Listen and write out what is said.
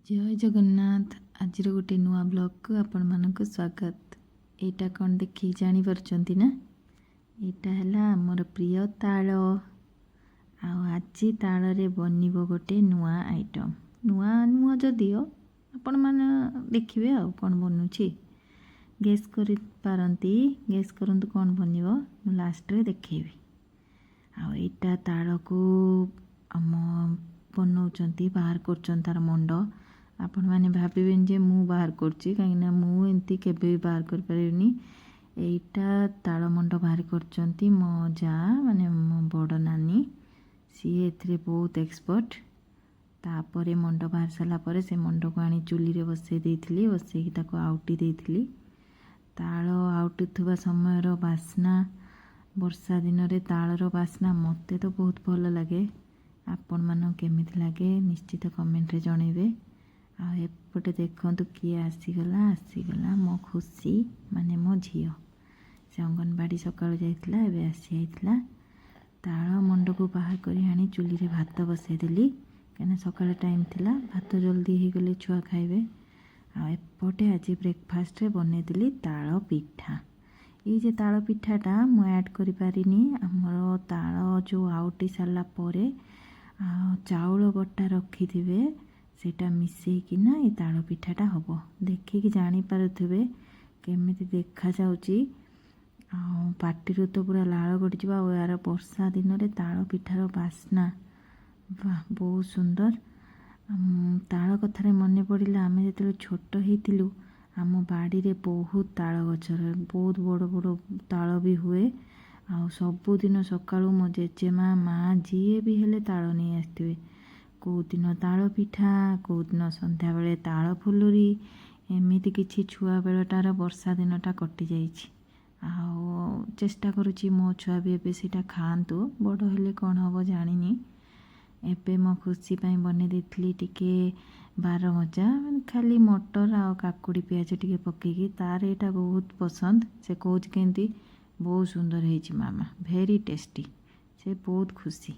जय जगन्नाथ। आज गोटे नुआ ब्लॉग को आपण मानक स्वागत। एटा कौन देखी जानी परछंती ना, एटा हला हमर प्रिय ताल। आज ताल रे बनिबो गोटे नुआ आइटम। नुआ नुआ जदिओ आपण माने देखिबे आ कौन बनुची गेस करि पारंती। गेस करंतु कौन बनिबो मु लास्ट रे देखैबी। एटा ताल को हम बनाउचंती, बाहर करचन तार मंड। आपण माने भाबिबेन जे मु बाहर करची, काइना मु एंती केबे भी बाहर कर परिनी। एटा ताल मंड बाहर करचंती मो जा माने मो बड़ नानी। सी एथरे बहुत एक्सपर्ट। तापरे मंड बाहर साला परे से मंड को आनी चुली रे बसई देइथिली। बसई ताको आउटी देइथिली। ताल आउटुथुबा समय रो बास्ना, वर्षा दिन रे ताल रो बास्ना मते तो बहुत भल लगे। आपण मानो केमिति लागे निश्चित कमेंट रे जणेबे। एपटे देखंतु किए आसीगला मो खुशी माने मो झियो। से अंगनबाड़ी सकाळु जाइतला, एबे आसी आइतला। ताल मंड को बाहर करी आनी चुली रे भात बसई देली, काना सकाळ टाइम थिला। भात जल्दी हे गले छुआ खाइबे। एपटे आज ब्रेकफास्ट रे बने देली ताल पिठा। ये जे ताल पिठाटा मु ऐड करि पारिनी। हमर ताल जो आउटी साला परे चाउल बटा रखी थिबे सेटा मिसई कि ना ये ताल पिठाटा हबो। देखिकी जानी पारुथिबे केमिति देखा जाउची। पाटिरु तो पूरा लाल गड़िଯିबा। यार वर्षा दिन रे ताल पिठार बास्ना वाह बहुत सुंदर। ताल कथारे मने पड़िला, आमे जेतले छोट हेतिलु आम बाड़ी रे बहुत ताल गछ, बहुत बड़ बड़ ताल भी हुए। सबुदिन सकाळु मो जेजेमा माँ जीए भी हेले ताल नहीं आसथिबे। कौ दिन ताल पिठा, कौ दिन संध्या बेले ताल फुलुरी, एमिति किछि छुआ बेलटार वर्षा दिनटा कटि जाइछि। चेष्टा करुछि मो छुआ भी एबे सेटा खाआंतु। बड़ हेले कौन हबो जानिनी। एबे मो खुशी पाई बने देथिली टिके बार मजा, खाली मटर आ काकुड़ी पियाज टिके पकेकी। तार एटा बहुत पसंद। से कहूछ केंती बहुत सुंदर हेछि मामा, भेरी टेस्टी। से बहुत खुशी।